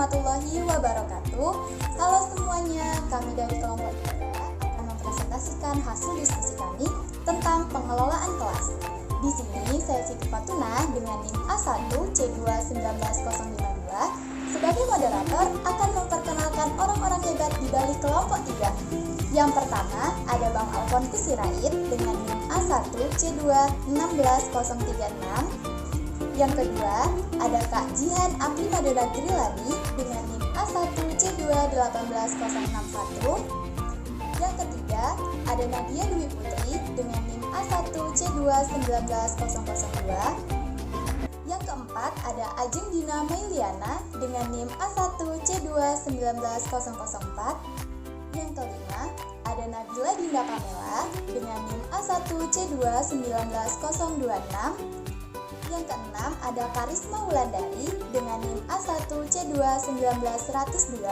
warahmatullahi wabarakatuh. Halo semuanya, kami dari kelompok 3 akan mempresentasikan hasil diskusi kami tentang pengelolaan kelas. Di sini saya Siti Fatuna dengan NIM A1C2-19052 sebagai moderator akan memperkenalkan orang-orang hebat di balik kelompok 3. Yang pertama ada Bang Alfon Kusirait dengan NIM A1C2-16036. Yang kedua, ada Kak Jihan Apri Madura Grilani dengan NIM A1C2-18061. Yang ketiga, ada Nadia Dwi Putri dengan NIM A1C2-19002. Yang keempat, ada Ajeng Dina Meiliana dengan NIM A1C2-19004. Yang kelima, ada Nabila Dinda Pamela dengan NIM A1C2-19026. Yang keenam ada Karisma Wulandari dengan NIM A1C2-19102.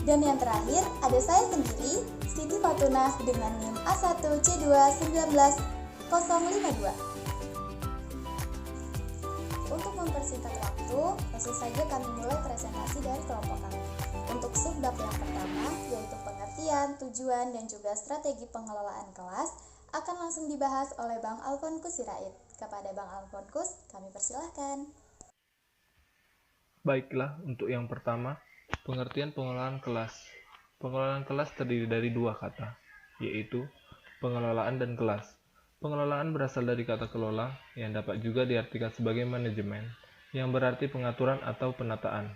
Dan yang terakhir ada saya sendiri, Siti Fatuna dengan NIM A1C2-19052. Untuk mempersingkat waktu, langsung saja kami mulai presentasi dari kelompok kami. Untuk subbab yang pertama, yaitu pengertian, tujuan, dan juga strategi pengelolaan kelas, akan langsung dibahas oleh Bang Alfon Kusirait. Kepada Bang Alfon Kus, kami persilahkan. Baiklah, untuk yang pertama, pengertian pengelolaan kelas. Pengelolaan kelas terdiri dari dua kata, yaitu pengelolaan dan kelas. Pengelolaan berasal dari kata kelola, yang dapat juga diartikan sebagai manajemen, yang berarti pengaturan atau penataan.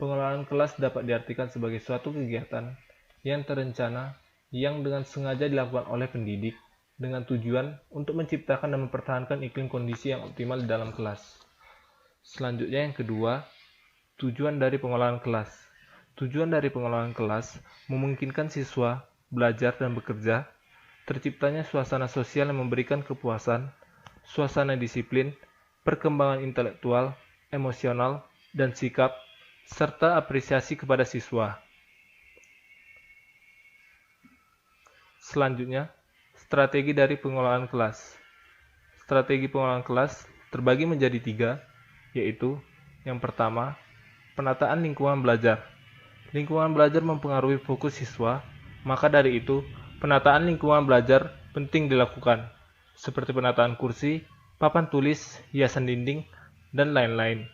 Pengelolaan kelas dapat diartikan sebagai suatu kegiatan yang terencana, yang dengan sengaja dilakukan oleh pendidik, dengan tujuan untuk menciptakan dan mempertahankan iklim kondisi yang optimal di dalam kelas. Selanjutnya yang kedua, tujuan dari pengelolaan kelas. Tujuan dari pengelolaan kelas memungkinkan siswa belajar dan bekerja, terciptanya suasana sosial yang memberikan kepuasan, suasana disiplin, perkembangan intelektual, emosional, dan sikap, serta apresiasi kepada siswa. Selanjutnya, strategi dari pengelolaan kelas. Strategi pengelolaan kelas terbagi menjadi 3, yaitu yang pertama, penataan lingkungan belajar. Lingkungan belajar mempengaruhi fokus siswa, maka dari itu, penataan lingkungan belajar penting dilakukan, seperti penataan kursi, papan tulis, hiasan dinding, dan lain-lain.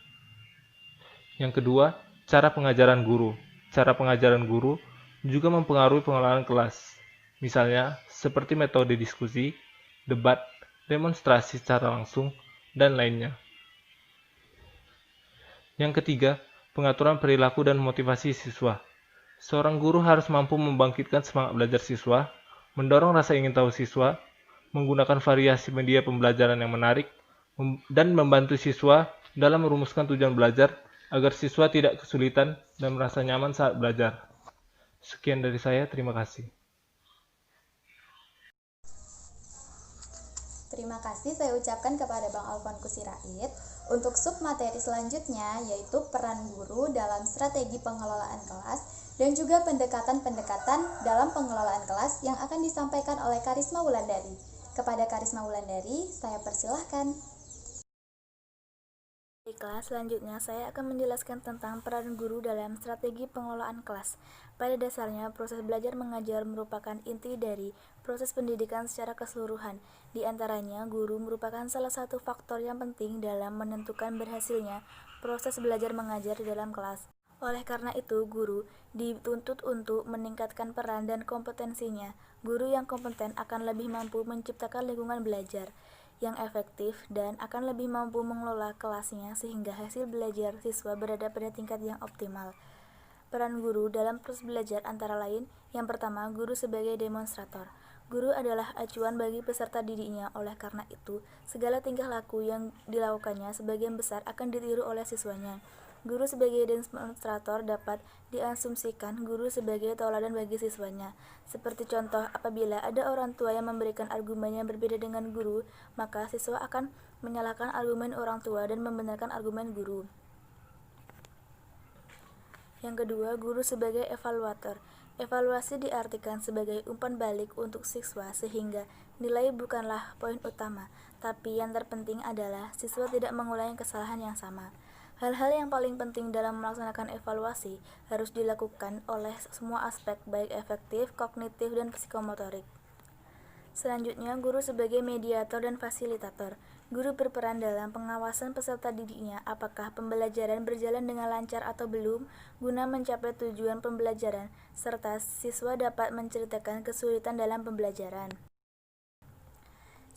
Yang kedua, cara pengajaran guru. Cara pengajaran guru juga mempengaruhi pengelolaan kelas. Misalnya, seperti metode diskusi, debat, demonstrasi secara langsung, dan lainnya. Yang ketiga, pengaturan perilaku dan motivasi siswa. Seorang guru harus mampu membangkitkan semangat belajar siswa, mendorong rasa ingin tahu siswa, menggunakan variasi media pembelajaran yang menarik, dan membantu siswa dalam merumuskan tujuan belajar agar siswa tidak kesulitan dan merasa nyaman saat belajar. Sekian dari saya, terima kasih. Terima kasih saya ucapkan kepada Bang Alfon Kusirait. Untuk submateri selanjutnya yaitu peran guru dalam strategi pengelolaan kelas dan juga pendekatan-pendekatan dalam pengelolaan kelas yang akan disampaikan oleh Karisma Wulandari. Kepada Karisma Wulandari, saya persilahkan. Baiklah, selanjutnya saya akan menjelaskan tentang peran guru dalam strategi pengelolaan kelas. Pada dasarnya, proses belajar mengajar merupakan inti dari proses pendidikan secara keseluruhan. Di antaranya, guru merupakan salah satu faktor yang penting dalam menentukan berhasilnya proses belajar mengajar di dalam kelas. Oleh karena itu, guru dituntut untuk meningkatkan peran dan kompetensinya. Guru yang kompeten akan lebih mampu menciptakan lingkungan belajar yang efektif dan akan lebih mampu mengelola kelasnya sehingga hasil belajar siswa berada pada tingkat yang optimal. Peran guru dalam proses belajar antara lain, yang pertama, guru sebagai demonstrator. Guru adalah acuan bagi peserta didiknya, oleh karena itu, segala tingkah laku yang dilakukannya sebagian besar akan ditiru oleh siswanya. Guru sebagai demonstrator dapat diasumsikan guru sebagai tauladan bagi siswanya. Seperti contoh, apabila ada orang tua yang memberikan argumen yang berbeda dengan guru, maka siswa akan menyalahkan argumen orang tua dan membenarkan argumen guru. Yang kedua, guru sebagai evaluator. Evaluasi diartikan sebagai umpan balik untuk siswa sehingga nilai bukanlah poin utama, tapi yang terpenting adalah siswa tidak mengulangi kesalahan yang sama. Hal-hal yang paling penting dalam melaksanakan evaluasi harus dilakukan oleh semua aspek, baik efektif, kognitif, dan psikomotorik. Selanjutnya, guru sebagai mediator dan fasilitator. Guru berperan dalam pengawasan peserta didiknya apakah pembelajaran berjalan dengan lancar atau belum, guna mencapai tujuan pembelajaran, serta siswa dapat menceritakan kesulitan dalam pembelajaran.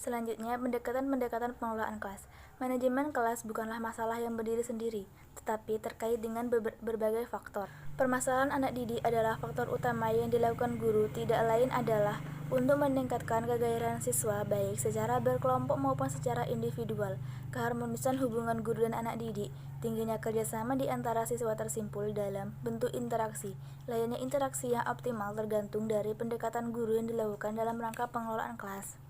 Selanjutnya, pendekatan-pendekatan pengelolaan kelas. Manajemen kelas bukanlah masalah yang berdiri sendiri, tetapi terkait dengan berbagai faktor. Permasalahan anak didik adalah faktor utama yang dilakukan guru, tidak lain adalah untuk meningkatkan kegairahan siswa baik secara berkelompok maupun secara individual, keharmonisan hubungan guru dan anak didik, tingginya kerjasama di antara siswa tersimpul dalam bentuk interaksi. Layaknya interaksi yang optimal tergantung dari pendekatan guru yang dilakukan dalam rangka pengelolaan kelas.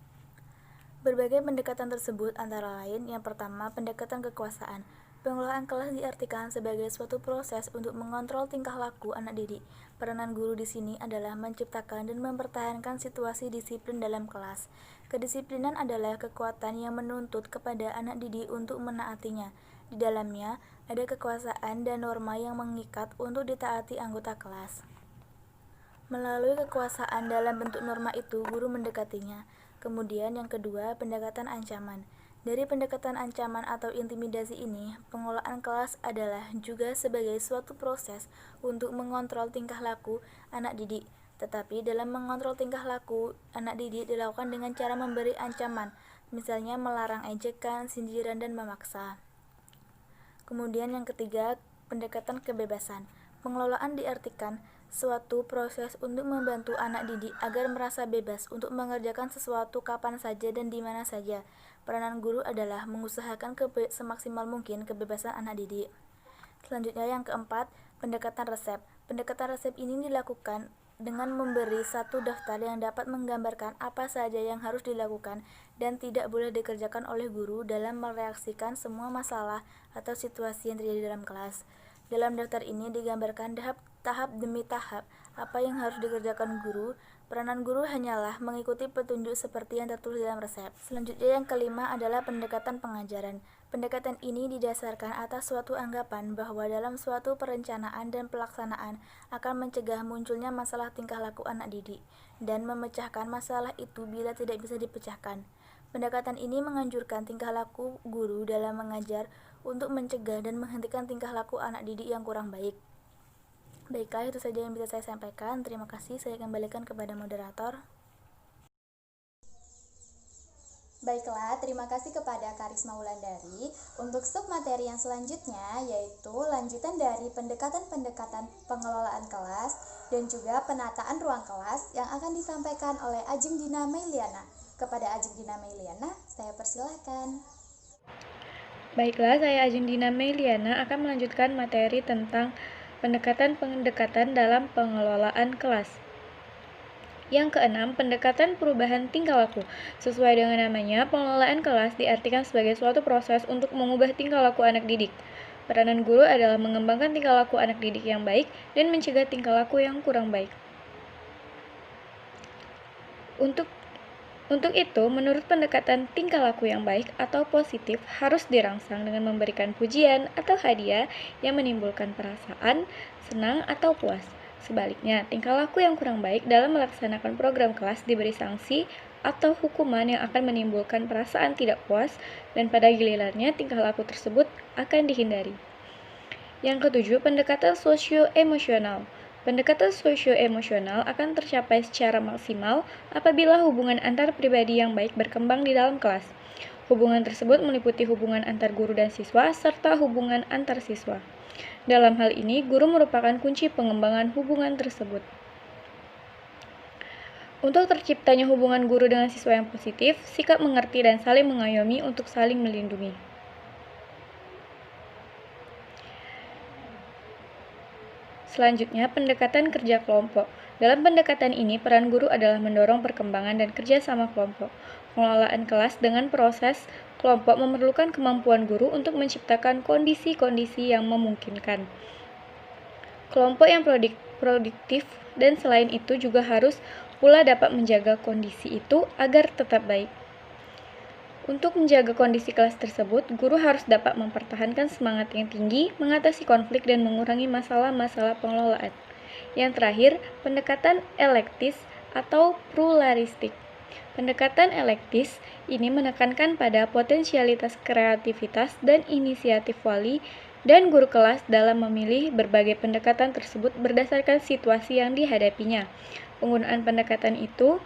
Berbagai pendekatan tersebut antara lain, yang pertama, pendekatan kekuasaan. Pengelolaan kelas diartikan sebagai suatu proses untuk mengontrol tingkah laku anak didik. Peranan guru di sini adalah menciptakan dan mempertahankan situasi disiplin dalam kelas. Kedisiplinan adalah kekuatan yang menuntut kepada anak didik untuk menaatinya. Di dalamnya ada kekuasaan dan norma yang mengikat untuk ditaati anggota kelas. Melalui kekuasaan dalam bentuk norma itu, guru mendekatinya. Kemudian yang kedua, pendekatan ancaman. Dari pendekatan ancaman atau intimidasi ini, pengelolaan kelas adalah juga sebagai suatu proses untuk mengontrol tingkah laku anak didik. Tetapi dalam mengontrol tingkah laku anak didik dilakukan dengan cara memberi ancaman, misalnya melarang ejekan, sindiran, dan memaksa. Kemudian yang ketiga, pendekatan kebebasan. Pengelolaan diartikan suatu proses untuk membantu anak didik agar merasa bebas untuk mengerjakan sesuatu kapan saja dan di mana saja. Peranan guru adalah mengusahakan semaksimal mungkin kebebasan anak didik. Selanjutnya yang keempat, pendekatan resep. Pendekatan resep ini dilakukan dengan memberi satu daftar yang dapat menggambarkan apa saja yang harus dilakukan dan tidak boleh dikerjakan oleh guru dalam mereaksikan semua masalah atau situasi yang terjadi dalam kelas. Dalam daftar ini digambarkan tahap demi tahap apa yang harus dikerjakan guru. Peranan guru hanyalah mengikuti petunjuk seperti yang tertulis dalam resep. Selanjutnya yang kelima adalah pendekatan pengajaran. Pendekatan ini didasarkan atas suatu anggapan bahwa dalam suatu perencanaan dan pelaksanaan akan mencegah munculnya masalah tingkah laku anak didik dan memecahkan masalah itu bila tidak bisa dipecahkan. Pendekatan ini menganjurkan tingkah laku guru dalam mengajar untuk mencegah dan menghentikan tingkah laku anak didik yang kurang baik. Baiklah, itu saja yang bisa saya sampaikan. Terima kasih. Saya kembalikan kepada moderator. Baiklah, terima kasih kepada Karisma Wulandari. Untuk submateri yang selanjutnya, yaitu lanjutan dari pendekatan-pendekatan pengelolaan kelas dan juga penataan ruang kelas yang akan disampaikan oleh Ajeng Dina Meiliana. Kepada Ajeng Dina Meiliana, saya persilahkan. Baiklah, saya Ajeng Dina Meiliana akan melanjutkan materi tentang pendekatan-pendekatan dalam pengelolaan kelas. Yang keenam, pendekatan perubahan tingkah laku. Sesuai dengan namanya, pengelolaan kelas diartikan sebagai suatu proses untuk mengubah tingkah laku anak didik. Peranan guru adalah mengembangkan tingkah laku anak didik yang baik dan mencegah tingkah laku yang kurang baik. Untuk itu, menurut pendekatan tingkah laku yang baik atau positif harus dirangsang dengan memberikan pujian atau hadiah yang menimbulkan perasaan senang atau puas. Sebaliknya, tingkah laku yang kurang baik dalam melaksanakan program kelas diberi sanksi atau hukuman yang akan menimbulkan perasaan tidak puas dan pada gilirannya tingkah laku tersebut akan dihindari. Yang ketujuh, pendekatan sosio-emosional. Pendekatan sosio-emosional akan tercapai secara maksimal apabila hubungan antar pribadi yang baik berkembang di dalam kelas. Hubungan tersebut meliputi hubungan antar guru dan siswa serta hubungan antar siswa. Dalam hal ini, guru merupakan kunci pengembangan hubungan tersebut. Untuk terciptanya hubungan guru dengan siswa yang positif, sikap mengerti dan saling mengayomi untuk saling melindungi. Selanjutnya, pendekatan kerja kelompok. Dalam pendekatan ini, peran guru adalah mendorong perkembangan dan kerja sama kelompok. Pengelolaan kelas dengan proses kelompok memerlukan kemampuan guru untuk menciptakan kondisi-kondisi yang memungkinkan kelompok yang produktif dan selain itu juga harus pula dapat menjaga kondisi itu agar tetap baik. Untuk menjaga kondisi kelas tersebut, guru harus dapat mempertahankan semangat yang tinggi, mengatasi konflik, dan mengurangi masalah-masalah pengelolaan. Yang terakhir, pendekatan elektis atau pluralistik. Pendekatan elektis ini menekankan pada potensialitas kreativitas dan inisiatif wali dan guru kelas dalam memilih berbagai pendekatan tersebut berdasarkan situasi yang dihadapinya. Penggunaan pendekatan itu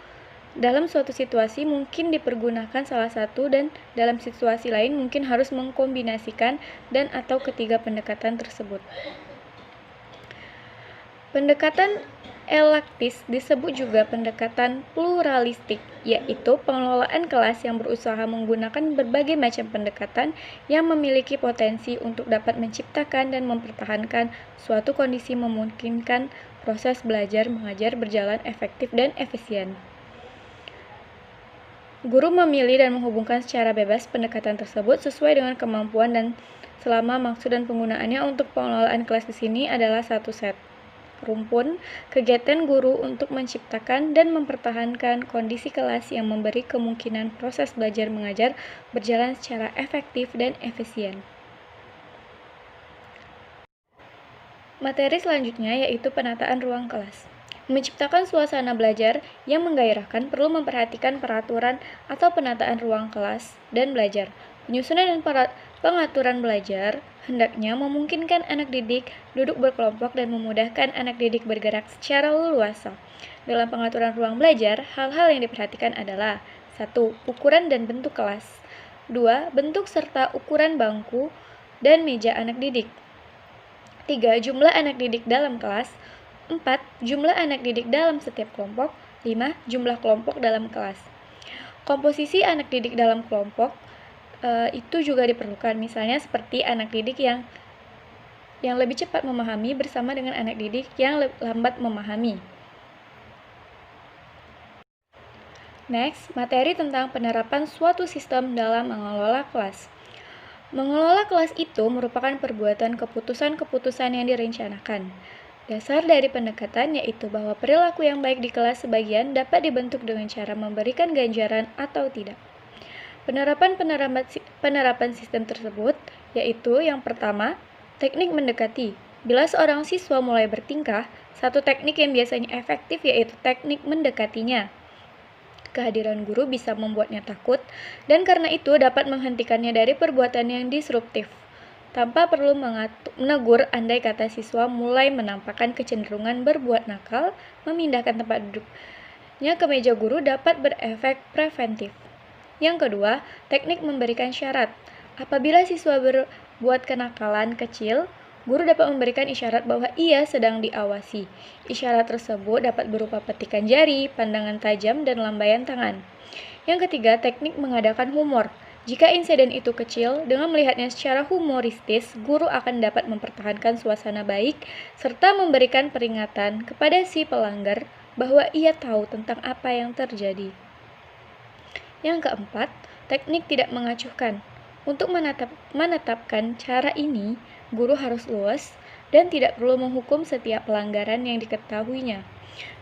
dalam suatu situasi mungkin dipergunakan salah satu dan dalam situasi lain mungkin harus mengkombinasikan dan atau ketiga pendekatan tersebut. Pendekatan elektis disebut juga pendekatan pluralistik, yaitu pengelolaan kelas yang berusaha menggunakan berbagai macam pendekatan yang memiliki potensi untuk dapat menciptakan dan mempertahankan suatu kondisi memungkinkan proses belajar mengajar berjalan efektif dan efisien. Guru memilih dan menghubungkan secara bebas pendekatan tersebut sesuai dengan kemampuan dan selama maksud dan penggunaannya untuk pengelolaan kelas di sini adalah satu set rumpun kegiatan guru untuk menciptakan dan mempertahankan kondisi kelas yang memberi kemungkinan proses belajar mengajar berjalan secara efektif dan efisien. Materi selanjutnya yaitu penataan ruang kelas. Menciptakan suasana belajar yang menggairahkan perlu memperhatikan peraturan atau penataan ruang kelas dan belajar. Penyusunan dan pengaturan belajar hendaknya memungkinkan anak didik duduk berkelompok dan memudahkan anak didik bergerak secara leluasa. Dalam pengaturan ruang belajar, hal-hal yang diperhatikan adalah 1. Ukuran dan bentuk kelas. 2. Bentuk serta ukuran bangku dan meja anak didik. 3. Jumlah anak didik dalam kelas. 4. Jumlah anak didik dalam setiap kelompok. 5. Jumlah kelompok dalam kelas. Komposisi anak didik dalam kelompok itu juga diperlukan, misalnya seperti anak didik yang lebih cepat memahami bersama dengan anak didik yang lambat memahami. Next, materi tentang penerapan suatu sistem dalam mengelola kelas. Mengelola kelas itu merupakan perbuatan keputusan-keputusan yang direncanakan. Dasar dari pendekatan yaitu bahwa perilaku yang baik di kelas sebagian dapat dibentuk dengan cara memberikan ganjaran atau tidak. Penerapan sistem tersebut yaitu yang pertama, teknik mendekati. Bila seorang siswa mulai bertingkah, satu teknik yang biasanya efektif yaitu teknik mendekatinya. Kehadiran guru bisa membuatnya takut dan karena itu dapat menghentikannya dari perbuatan yang disruptif. Tanpa perlu menegur andai kata siswa mulai menampakkan kecenderungan berbuat nakal, memindahkan tempat duduknya ke meja guru dapat berefek preventif. Yang kedua, teknik memberikan syarat. Apabila siswa berbuat kenakalan kecil, guru dapat memberikan isyarat bahwa ia sedang diawasi. Isyarat tersebut dapat berupa petikan jari, pandangan tajam, dan lambaian tangan. Yang ketiga, teknik mengadakan humor. Jika insiden itu kecil, dengan melihatnya secara humoristis, guru akan dapat mempertahankan suasana baik serta memberikan peringatan kepada si pelanggar bahwa ia tahu tentang apa yang terjadi. Yang keempat, teknik tidak mengacuhkan. Untuk menetapkan cara ini, guru harus luas dan tidak perlu menghukum setiap pelanggaran yang diketahuinya.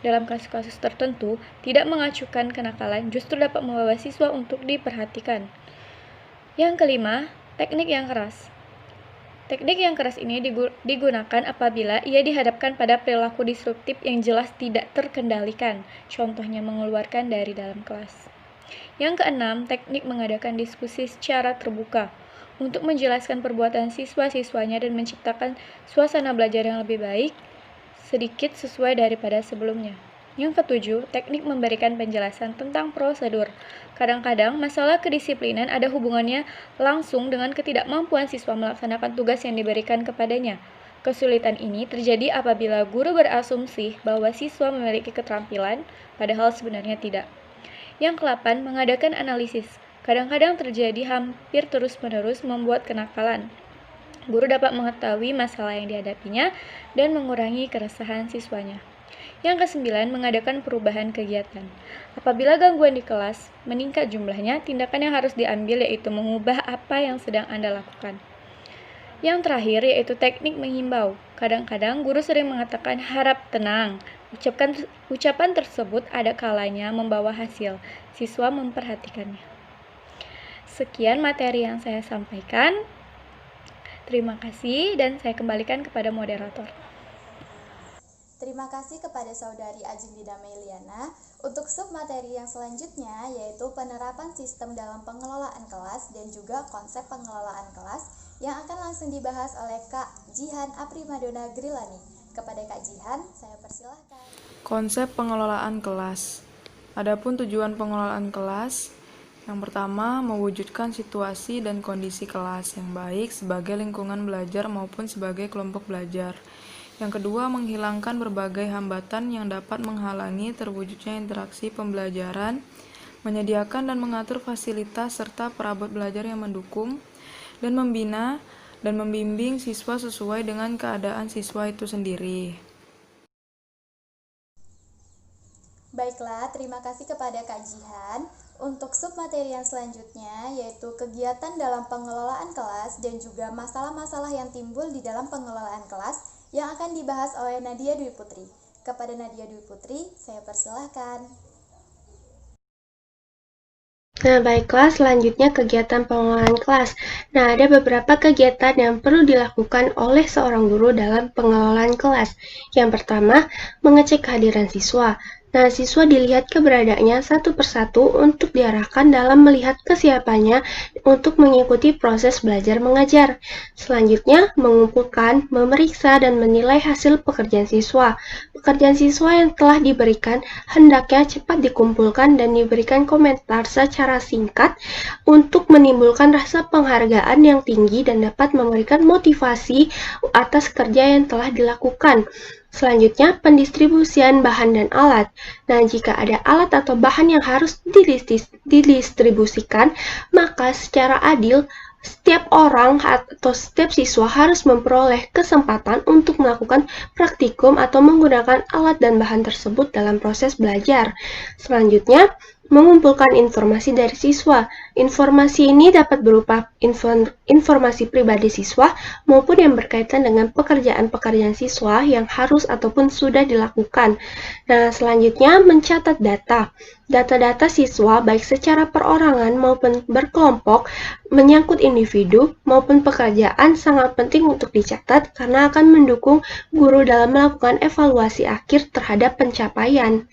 Dalam kasus-kasus tertentu, tidak mengacuhkan kenakalan justru dapat membawa siswa untuk diperhatikan. Yang kelima, teknik yang keras. Teknik yang keras ini digunakan apabila ia dihadapkan pada perilaku disruptif yang jelas tidak terkendalikan, contohnya mengeluarkan dari dalam kelas. Yang keenam, teknik mengadakan diskusi secara terbuka untuk menjelaskan perbuatan siswa-siswanya dan menciptakan suasana belajar yang lebih baik, sedikit sesuai daripada sebelumnya. Yang ketujuh, teknik memberikan penjelasan tentang prosedur. Kadang-kadang, masalah kedisiplinan ada hubungannya langsung dengan ketidakmampuan siswa melaksanakan tugas yang diberikan kepadanya. Kesulitan ini terjadi apabila guru berasumsi bahwa siswa memiliki keterampilan, padahal sebenarnya tidak. Yang ke-8, mengadakan analisis. Kadang-kadang terjadi hampir terus-menerus membuat kenakalan. Guru dapat mengetahui masalah yang dihadapinya dan mengurangi keresahan siswanya. Yang ke-9, mengadakan perubahan kegiatan. Apabila gangguan di kelas meningkat jumlahnya, tindakan yang harus diambil yaitu mengubah apa yang sedang Anda lakukan. Yang terakhir yaitu teknik menghimbau. Kadang-kadang guru sering mengatakan harap tenang. Ucapan tersebut ada kalanya membawa hasil. Siswa memperhatikannya. Sekian materi yang saya sampaikan. Terima kasih dan saya kembalikan kepada moderator. Terima kasih kepada Saudari Ajeng Dida Meliana. Untuk submateri yang selanjutnya yaitu penerapan sistem dalam pengelolaan kelas dan juga konsep pengelolaan kelas yang akan langsung dibahas oleh Kak Jihan Aprimadona Grilani. Kepada Kak Jihan, saya persilahkan. Konsep pengelolaan kelas. Adapun tujuan pengelolaan kelas, yang pertama, mewujudkan situasi dan kondisi kelas yang baik sebagai lingkungan belajar maupun sebagai kelompok belajar. Yang kedua, menghilangkan berbagai hambatan yang dapat menghalangi terwujudnya interaksi pembelajaran, menyediakan dan mengatur fasilitas serta perabot belajar yang mendukung, dan membina dan membimbing siswa sesuai dengan keadaan siswa itu sendiri. Baiklah, terima kasih kepada Kak Jihan. Untuk submateri yang selanjutnya yaitu kegiatan dalam pengelolaan kelas dan juga masalah-masalah yang timbul di dalam pengelolaan kelas yang akan dibahas oleh Nadia Dwi Putri. Kepada Nadia Dwi Putri, saya persilahkan. Nah, baiklah, selanjutnya kegiatan pengelolaan kelas. Nah, ada beberapa kegiatan yang perlu dilakukan oleh seorang guru dalam pengelolaan kelas. Yang pertama, mengecek kehadiran siswa. Nah, siswa dilihat keberadaannya satu persatu untuk diarahkan dalam melihat kesiapannya untuk mengikuti proses belajar mengajar. Selanjutnya, mengumpulkan, memeriksa, dan menilai hasil pekerjaan siswa. Pekerjaan siswa yang telah diberikan hendaknya cepat dikumpulkan dan diberikan komentar secara singkat untuk menimbulkan rasa penghargaan yang tinggi dan dapat memberikan motivasi atas kerja yang telah dilakukan. Selanjutnya, pendistribusian bahan dan alat. Nah, jika ada alat atau bahan yang harus didistribusikan, maka secara adil, setiap orang atau setiap siswa harus memperoleh kesempatan untuk melakukan praktikum atau menggunakan alat dan bahan tersebut dalam proses belajar. Selanjutnya, mengumpulkan informasi dari siswa. Informasi ini dapat berupa informasi pribadi siswa maupun yang berkaitan dengan pekerjaan-pekerjaan siswa yang harus ataupun sudah dilakukan. Nah, selanjutnya mencatat data. Data-data siswa baik secara perorangan maupun berkelompok, menyangkut individu maupun pekerjaan sangat penting untuk dicatat karena akan mendukung guru dalam melakukan evaluasi akhir terhadap pencapaian.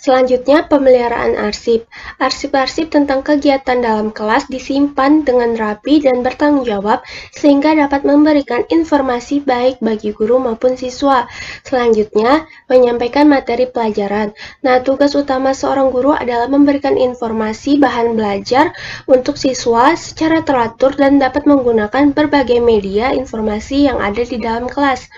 Selanjutnya, pemeliharaan arsip. Arsip-arsip tentang kegiatan dalam kelas disimpan dengan rapi dan bertanggung jawab sehingga dapat memberikan informasi baik bagi guru maupun siswa. Selanjutnya, menyampaikan materi pelajaran. Nah, tugas utama seorang guru adalah memberikan informasi bahan belajar untuk siswa secara teratur dan dapat menggunakan berbagai media informasi yang ada di dalam kelas.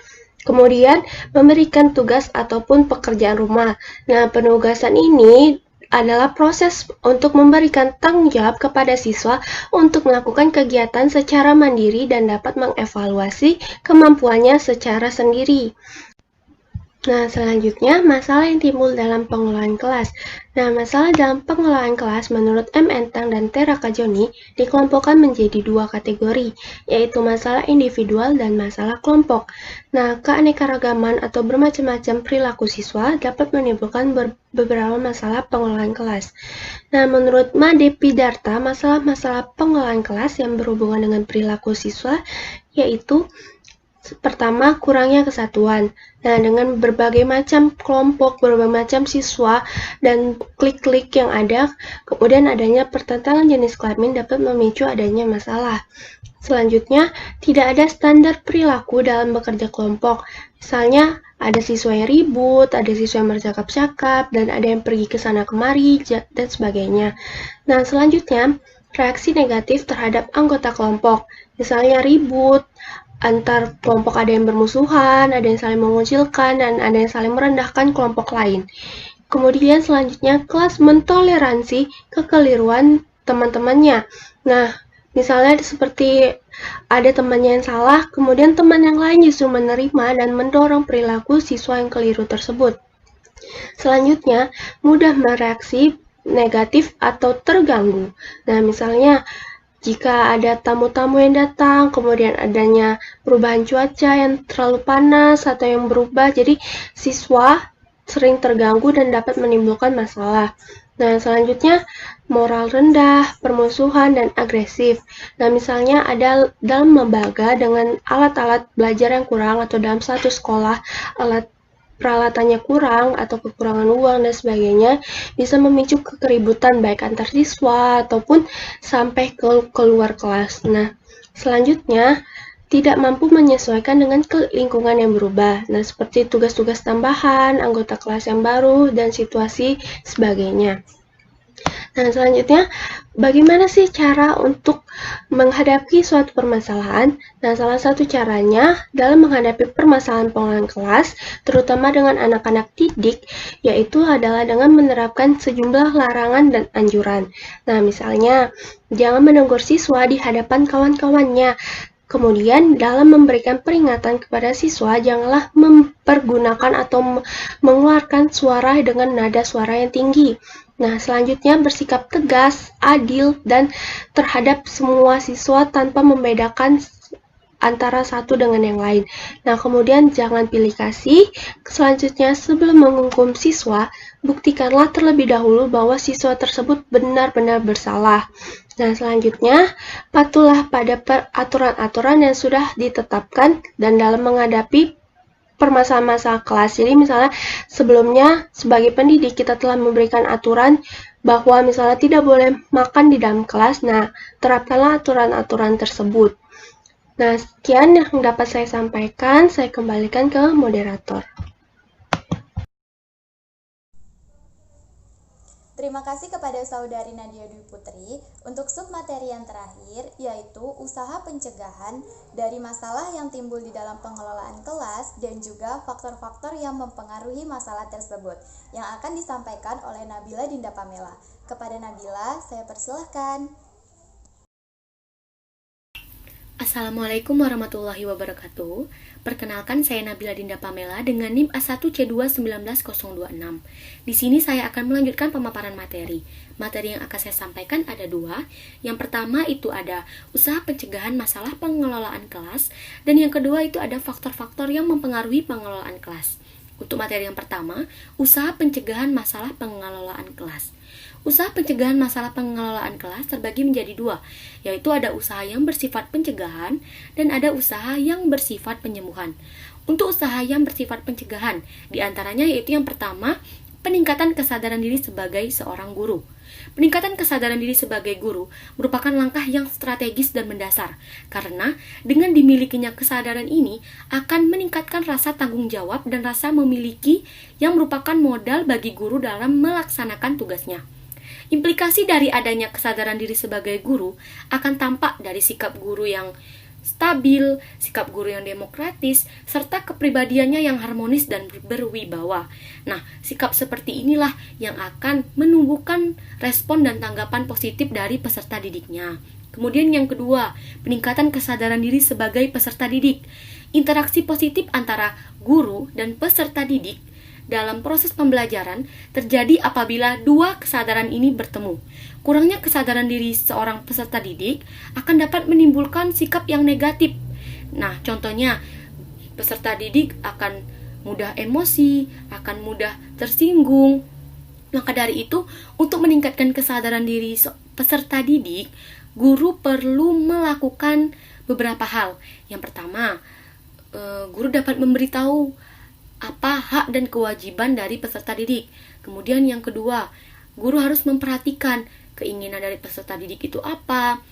Kemudian, memberikan tugas ataupun pekerjaan rumah. Nah, penugasan ini adalah proses untuk memberikan tanggung jawab kepada siswa untuk melakukan kegiatan secara mandiri dan dapat mengevaluasi kemampuannya secara sendiri. Nah, selanjutnya, masalah yang timbul dalam pengelolaan kelas. Nah, masalah dalam pengelolaan kelas menurut M. Entang dan Teraka Joni dikelompokkan menjadi dua kategori, yaitu masalah individual dan masalah kelompok. Nah, keanekaragaman atau bermacam-macam perilaku siswa dapat menimbulkan beberapa masalah pengelolaan kelas. Nah, menurut Made Pidarta, masalah-masalah pengelolaan kelas yang berhubungan dengan perilaku siswa yaitu pertama, kurangnya kesatuan. Nah, dengan berbagai macam kelompok, berbagai macam siswa, dan klik-klik yang ada, kemudian adanya pertentangan jenis kelamin dapat memicu adanya masalah. Selanjutnya, tidak ada standar perilaku dalam bekerja kelompok. Misalnya, ada siswa yang ribut, ada siswa yang bercakap-cakap, dan ada yang pergi ke sana kemari, dan sebagainya. Nah, selanjutnya, reaksi negatif terhadap anggota kelompok. Misalnya ribut, antar kelompok ada yang bermusuhan, ada yang saling mengucilkan, dan ada yang saling merendahkan kelompok lain. Kemudian selanjutnya, kelas mentoleransi kekeliruan teman-temannya. Nah, misalnya seperti ada temannya yang salah, kemudian teman yang lain justru menerima dan mendorong perilaku siswa yang keliru tersebut. Selanjutnya, mudah mereaksi negatif atau terganggu. Nah, misalnya, jika ada tamu-tamu yang datang, kemudian adanya perubahan cuaca yang terlalu panas atau yang berubah, jadi siswa sering terganggu dan dapat menimbulkan masalah. Nah, selanjutnya moral rendah, permusuhan, dan agresif. Nah, misalnya ada dalam lembaga dengan alat-alat belajar yang kurang atau dalam satu sekolah alat peralatannya kurang atau kekurangan uang dan sebagainya, bisa memicu kekeributan baik antar siswa ataupun sampai ke keluar kelas. Nah, selanjutnya tidak mampu menyesuaikan dengan lingkungan yang berubah. Nah, seperti tugas-tugas tambahan, anggota kelas yang baru, dan situasi sebagainya. Nah, selanjutnya, bagaimana sih cara untuk menghadapi suatu permasalahan? Nah, salah satu caranya dalam menghadapi permasalahan pengelolaan kelas, terutama dengan anak-anak didik, yaitu adalah dengan menerapkan sejumlah larangan dan anjuran. Nah, misalnya, jangan menegur siswa di hadapan kawan-kawannya. Kemudian, dalam memberikan peringatan kepada siswa, janganlah mempergunakan atau mengeluarkan suara dengan nada suara yang tinggi. Nah, selanjutnya bersikap tegas, adil, dan terhadap semua siswa tanpa membedakan antara satu dengan yang lain. Nah, kemudian jangan pilih kasih. Selanjutnya, sebelum menghukum siswa, buktikanlah terlebih dahulu bahwa siswa tersebut benar-benar bersalah. Nah, selanjutnya, patuhlah pada aturan-aturan yang sudah ditetapkan dan dalam menghadapi permasalahan-masalah kelas. Jadi misalnya sebelumnya sebagai pendidik kita telah memberikan aturan bahwa misalnya tidak boleh makan di dalam kelas. Nah, terapkanlah aturan-aturan tersebut. Nah, sekian yang dapat saya sampaikan. Saya kembalikan ke moderator. Terima kasih kepada Saudari Nadia Dwi Putri untuk submateri yang terakhir, yaitu usaha pencegahan dari masalah yang timbul di dalam pengelolaan kelas dan juga faktor-faktor yang mempengaruhi masalah tersebut, yang akan disampaikan oleh Nabila Dinda Pamela. Kepada Nabila, saya persilahkan. Assalamualaikum warahmatullahi wabarakatuh. Perkenalkan, saya Nabila Dinda Pamela dengan NIM A1C2-19026. Di sini saya akan melanjutkan pemaparan materi. Materi yang akan saya sampaikan ada dua. Yang pertama itu ada usaha pencegahan masalah pengelolaan kelas, dan yang kedua itu ada faktor-faktor yang mempengaruhi pengelolaan kelas. Untuk materi yang pertama, usaha pencegahan masalah pengelolaan kelas. Usaha pencegahan masalah pengelolaan kelas terbagi menjadi dua, yaitu ada usaha yang bersifat pencegahan dan ada usaha yang bersifat penyembuhan. Untuk usaha yang bersifat pencegahan, diantaranya yaitu yang pertama, peningkatan kesadaran diri sebagai seorang guru. Peningkatan kesadaran diri sebagai guru merupakan langkah yang strategis dan mendasar, karena dengan dimilikinya kesadaran ini akan meningkatkan rasa tanggung jawab dan rasa memiliki yang merupakan modal bagi guru dalam melaksanakan tugasnya. Implikasi dari adanya kesadaran diri sebagai guru akan tampak dari sikap guru yang stabil, sikap guru yang demokratis, serta kepribadiannya yang harmonis dan berwibawa. Nah, sikap seperti inilah yang akan menumbuhkan respon dan tanggapan positif dari peserta didiknya. Kemudian yang kedua, peningkatan kesadaran diri sebagai peserta didik. Interaksi positif antara guru dan peserta didik dalam proses pembelajaran terjadi apabila dua kesadaran ini bertemu. Kurangnya kesadaran diri seorang peserta didik akan dapat menimbulkan sikap yang negatif. Nah, contohnya peserta didik akan mudah emosi, akan mudah tersinggung. Maka dari itu, untuk meningkatkan kesadaran diri peserta didik, guru perlu melakukan beberapa hal. Yang pertama, guru dapat memberitahu apa hak dan kewajiban dari peserta didik. Kemudian yang kedua, guru harus memperhatikan keinginan dari peserta didik itu apa,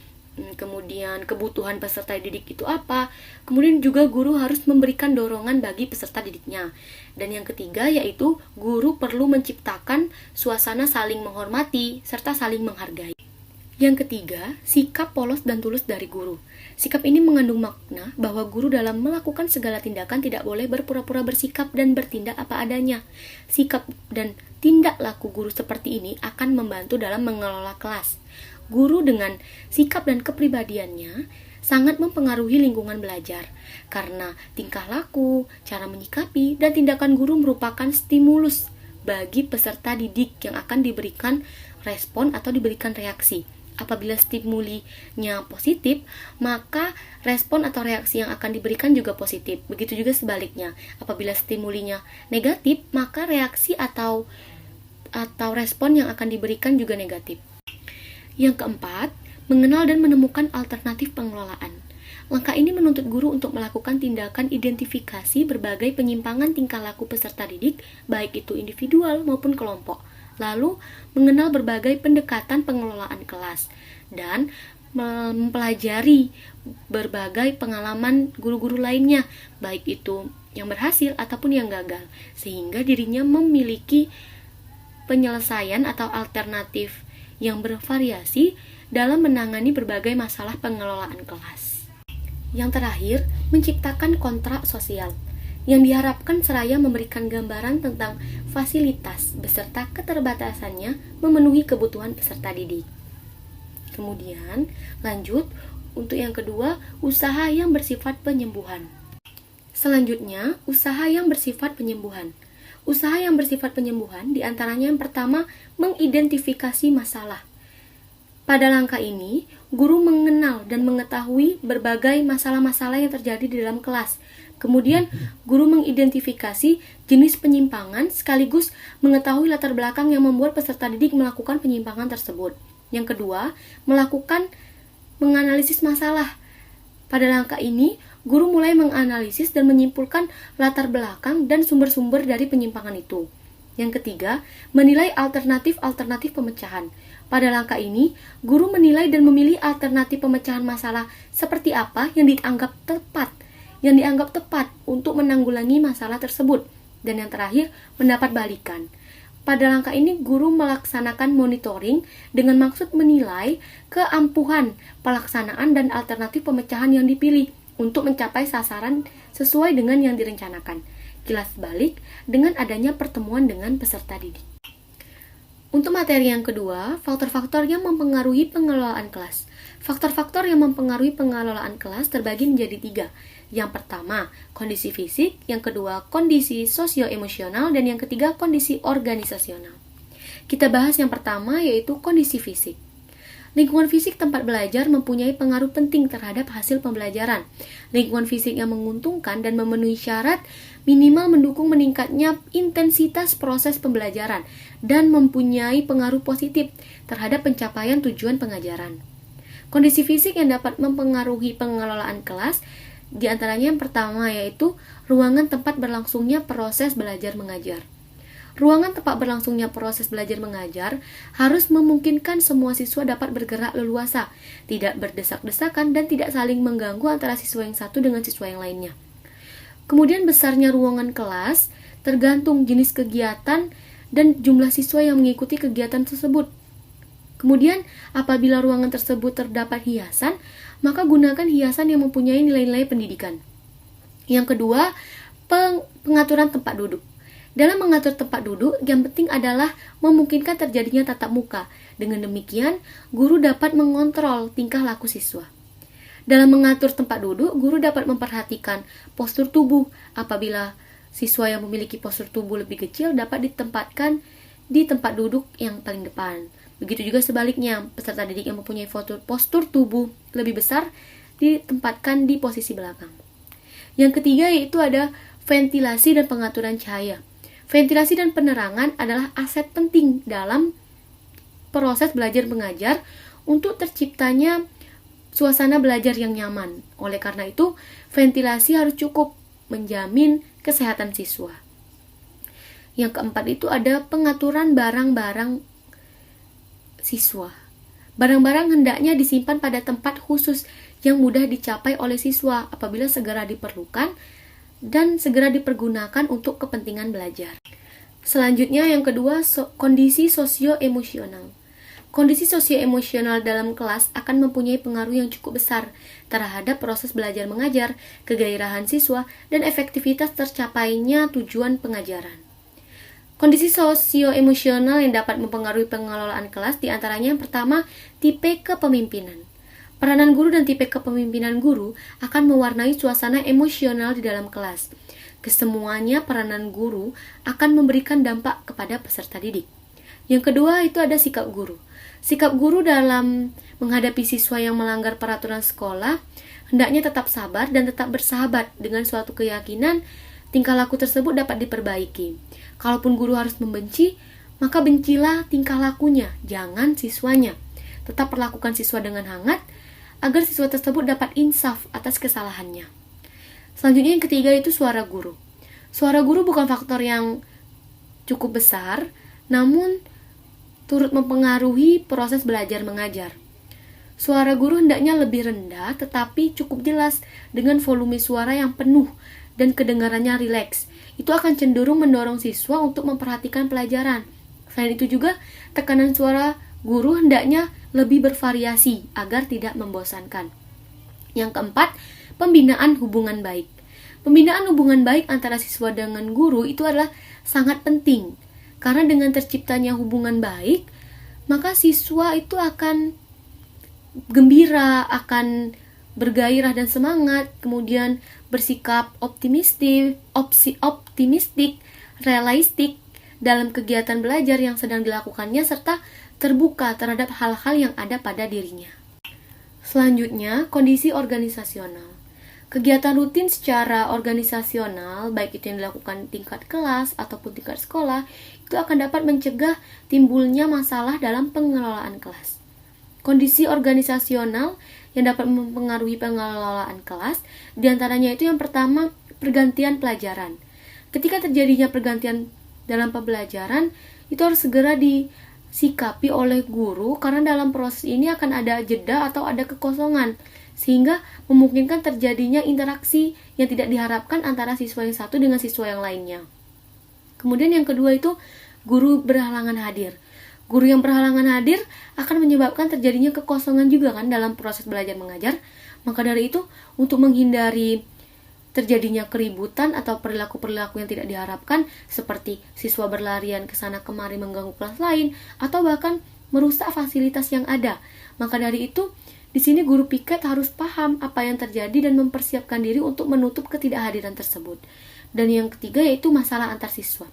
kemudian kebutuhan peserta didik itu apa. Kemudian juga guru harus memberikan dorongan bagi peserta didiknya. Dan yang ketiga yaitu guru perlu menciptakan suasana saling menghormati serta saling menghargai. Yang ketiga, sikap polos dan tulus dari guru. Sikap ini mengandung makna bahwa guru dalam melakukan segala tindakan tidak boleh berpura-pura bersikap dan bertindak apa adanya. Sikap dan tindak laku guru seperti ini akan membantu dalam mengelola kelas. Guru dengan sikap dan kepribadiannya sangat mempengaruhi lingkungan belajar, karena tingkah laku, cara menyikapi, dan tindakan guru merupakan stimulus bagi peserta didik yang akan diberikan respon atau diberikan reaksi. Apabila stimulinya positif, maka respon atau reaksi yang akan diberikan juga positif. Begitu juga sebaliknya. Apabila stimulinya negatif, maka reaksi atau respon yang akan diberikan juga negatif. Yang keempat, mengenal dan menemukan alternatif pengelolaan. Langkah ini menuntut guru untuk melakukan tindakan identifikasi berbagai penyimpangan tingkah laku peserta didik, baik itu individual maupun kelompok. Lalu, mengenal berbagai pendekatan pengelolaan kelas dan mempelajari berbagai pengalaman guru-guru lainnya, baik itu yang berhasil ataupun yang gagal, sehingga dirinya memiliki penyelesaian atau alternatif yang bervariasi dalam menangani berbagai masalah pengelolaan kelas. Yang terakhir, menciptakan kontrak sosial yang diharapkan seraya memberikan gambaran tentang fasilitas beserta keterbatasannya memenuhi kebutuhan peserta didik. Kemudian, lanjut untuk yang kedua, usaha yang bersifat penyembuhan. Selanjutnya, usaha yang bersifat penyembuhan. Usaha yang bersifat penyembuhan diantaranya yang pertama, mengidentifikasi masalah. Pada langkah ini, guru mengenal dan mengetahui berbagai masalah-masalah yang terjadi di dalam kelas. Kemudian, guru mengidentifikasi jenis penyimpangan sekaligus mengetahui latar belakang yang membuat peserta didik melakukan penyimpangan tersebut. Yang kedua, menganalisis masalah. Pada langkah ini, guru mulai menganalisis dan menyimpulkan latar belakang dan sumber-sumber dari penyimpangan itu. Yang ketiga, menilai alternatif-alternatif pemecahan. Pada langkah ini, guru menilai dan memilih alternatif pemecahan masalah seperti apa yang dianggap tepat untuk menanggulangi masalah tersebut. Dan yang terakhir, mendapat balikan. Pada langkah ini, guru melaksanakan monitoring dengan maksud menilai keampuhan pelaksanaan dan alternatif pemecahan yang dipilih untuk mencapai sasaran sesuai dengan yang direncanakan. Kilas balik dengan adanya pertemuan dengan peserta didik. Untuk materi yang kedua, faktor-faktor yang mempengaruhi pengelolaan kelas. Faktor-faktor yang mempengaruhi pengelolaan kelas terbagi menjadi 3. Yang pertama, kondisi fisik, yang kedua, kondisi sosio-emosional, dan yang ketiga, kondisi organisasional. Kita bahas yang pertama, yaitu kondisi fisik. Lingkungan fisik tempat belajar mempunyai pengaruh penting terhadap hasil pembelajaran. Lingkungan fisik yang menguntungkan dan memenuhi syarat minimal mendukung meningkatnya intensitas proses pembelajaran dan mempunyai pengaruh positif terhadap pencapaian tujuan pengajaran. Kondisi fisik yang dapat mempengaruhi pengelolaan kelas diantaranya yang pertama yaitu ruangan tempat berlangsungnya proses belajar mengajar. Ruangan tempat berlangsungnya proses belajar mengajar harus memungkinkan semua siswa dapat bergerak leluasa, tidak berdesak-desakan dan tidak saling mengganggu antara siswa yang satu dengan siswa yang lainnya. Kemudian besarnya ruangan kelas tergantung jenis kegiatan dan jumlah siswa yang mengikuti kegiatan tersebut. Kemudian apabila ruangan tersebut terdapat hiasan, maka gunakan hiasan yang mempunyai nilai-nilai pendidikan. Yang kedua, pengaturan tempat duduk. Dalam mengatur tempat duduk, yang penting adalah memungkinkan terjadinya tatap muka. Dengan demikian, guru dapat mengontrol tingkah laku siswa. Dalam mengatur tempat duduk, guru dapat memperhatikan postur tubuh. Apabila siswa yang memiliki postur tubuh lebih kecil dapat ditempatkan di tempat duduk yang paling depan. Begitu juga sebaliknya, peserta didik yang mempunyai postur tubuh lebih besar ditempatkan di posisi belakang. Yang ketiga yaitu ada ventilasi dan pengaturan cahaya. Ventilasi dan penerangan adalah aset penting dalam proses belajar mengajar untuk terciptanya suasana belajar yang nyaman. Oleh karena itu, ventilasi harus cukup menjamin kesehatan siswa. Yang keempat itu ada pengaturan barang-barang siswa. Barang-barang hendaknya disimpan pada tempat khusus yang mudah dicapai oleh siswa apabila segera diperlukan dan segera dipergunakan untuk kepentingan belajar. Selanjutnya yang kedua, kondisi sosio-emosional. Kondisi sosio-emosional dalam kelas akan mempunyai pengaruh yang cukup besar terhadap proses belajar mengajar, kegairahan siswa, dan efektivitas tercapainya tujuan pengajaran. Kondisi sosio-emosional yang dapat mempengaruhi pengelolaan kelas diantaranya yang pertama, tipe kepemimpinan. Peranan guru dan tipe kepemimpinan guru akan mewarnai suasana emosional di dalam kelas. Kesemuanya peranan guru akan memberikan dampak kepada peserta didik. Yang kedua itu ada sikap guru. Sikap guru dalam menghadapi siswa yang melanggar peraturan sekolah hendaknya tetap sabar dan tetap bersahabat dengan suatu keyakinan tingkah laku tersebut dapat diperbaiki. Kalaupun guru harus membenci, maka bencilah tingkah lakunya, jangan siswanya. tetap perlakukan siswa dengan hangat agar siswa tersebut dapat insaf atas kesalahannya. Selanjutnya yang ketiga itu suara guru. Suara guru bukan faktor yang cukup besar, namun turut mempengaruhi proses belajar mengajar. Suara guru hendaknya lebih rendah tetapi cukup jelas dengan volume suara yang penuh dan kedengarannya rileks. Itu akan cenderung mendorong siswa untuk memperhatikan pelajaran. Selain itu juga, tekanan suara guru hendaknya lebih bervariasi agar tidak membosankan. Yang keempat, pembinaan hubungan baik. Pembinaan hubungan baik antara siswa dengan guru itu adalah sangat penting. Karena dengan terciptanya hubungan baik, maka siswa itu akan gembira, akan bergairah dan semangat, kemudian bersikap optimistik, realistik dalam kegiatan belajar yang sedang dilakukannya, serta terbuka terhadap hal-hal yang ada pada dirinya. Selanjutnya, kondisi organisasional. Kegiatan rutin secara organisasional, baik itu yang dilakukan tingkat kelas ataupun tingkat sekolah, itu akan dapat mencegah timbulnya masalah dalam pengelolaan kelas. Kondisi organisasional yang dapat mempengaruhi pengelolaan kelas, diantaranya itu yang pertama, pergantian pelajaran. Ketika terjadinya pergantian dalam pembelajaran, itu harus segera disikapi oleh guru, karena dalam proses ini akan ada jeda atau ada kekosongan, sehingga memungkinkan terjadinya interaksi yang tidak diharapkan antara siswa yang satu dengan siswa yang lainnya. Kemudian yang kedua itu, guru berhalangan hadir. Guru yang berhalangan hadir akan menyebabkan terjadinya kekosongan juga kan dalam proses belajar mengajar. Maka dari itu, untuk menghindari terjadinya keributan atau perilaku-perilaku yang tidak diharapkan, seperti siswa berlarian ke sana kemari mengganggu kelas lain, atau bahkan merusak fasilitas yang ada. Maka dari itu, di sini guru piket harus paham apa yang terjadi dan mempersiapkan diri untuk menutup ketidakhadiran tersebut. Dan yang ketiga yaitu masalah antar siswa.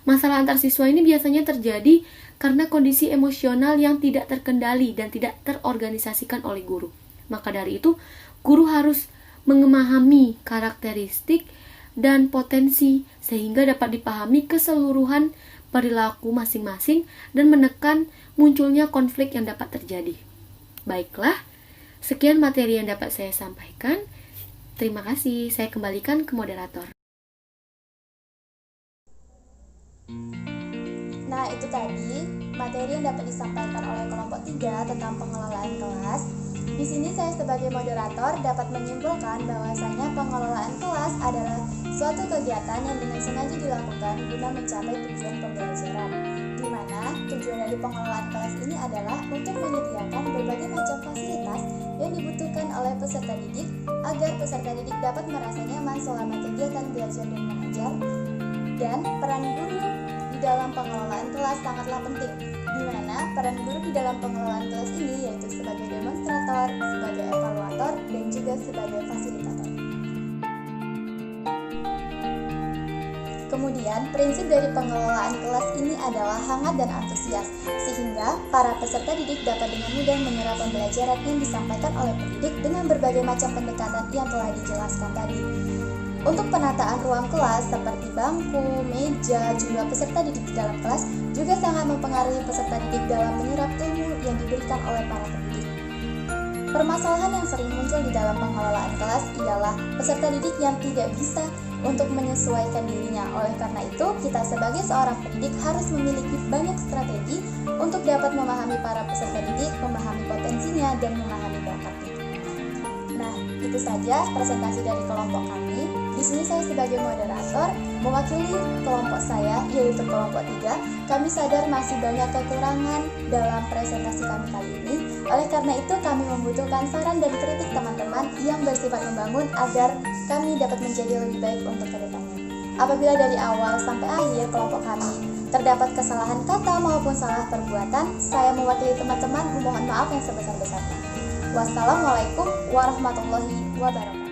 Masalah antar siswa ini biasanya terjadi karena kondisi emosional yang tidak terkendali dan tidak terorganisasikan oleh guru. Maka dari itu, guru harus memahami karakteristik dan potensi sehingga dapat dipahami keseluruhan perilaku masing-masing dan menekan munculnya konflik yang dapat terjadi. Baiklah, sekian materi yang dapat saya sampaikan. Terima kasih, saya kembalikan ke moderator. Nah, itu tadi materi yang dapat disampaikan oleh kelompok 3 tentang pengelolaan kelas. Di sini saya sebagai moderator dapat menyimpulkan bahwasanya pengelolaan kelas adalah suatu kegiatan yang dengan sengaja dilakukan guna mencapai tujuan pembelajaran, di mana tujuan dari pengelolaan kelas ini adalah untuk menyediakan berbagai macam fasilitas yang dibutuhkan oleh peserta didik agar peserta didik dapat merasa nyaman selama kegiatan belajar dan mengajar. Dan peran guru di dalam pengelolaan kelas sangatlah penting, di mana peran guru di dalam pengelolaan kelas ini yaitu sebagai demonstrator, sebagai evaluator, dan juga sebagai fasilitator. Kemudian, prinsip dari pengelolaan kelas ini adalah hangat dan antusias, sehingga para peserta didik dapat dengan mudah menyerap pembelajaran yang disampaikan oleh pendidik dengan berbagai macam pendekatan yang telah dijelaskan tadi. Untuk penataan ruang kelas seperti bangku, meja, jumlah peserta didik di dalam kelas juga sangat mempengaruhi peserta didik dalam menyerap ilmu yang diberikan oleh para pendidik. Permasalahan yang sering muncul di dalam pengelolaan kelas ialah peserta didik yang tidak bisa untuk menyesuaikan dirinya. Oleh karena itu, kita sebagai seorang pendidik harus memiliki banyak strategi untuk dapat memahami para peserta didik, memahami potensinya, dan memahami bakatnya. Nah, itu saja presentasi dari kelompok kami. Di sini saya sebagai moderator mewakili kelompok saya, yaitu kelompok 3. Kami sadar masih banyak kekurangan dalam presentasi kami kali ini. Oleh karena itu, kami membutuhkan saran dan kritik teman-teman yang bersifat membangun agar kami dapat menjadi lebih baik untuk kedepannya. Apabila dari awal sampai akhir kelompok kami terdapat kesalahan kata maupun salah perbuatan, saya mewakili teman-teman memohon maaf yang sebesar-besarnya. Wassalamualaikum warahmatullahi wabarakatuh.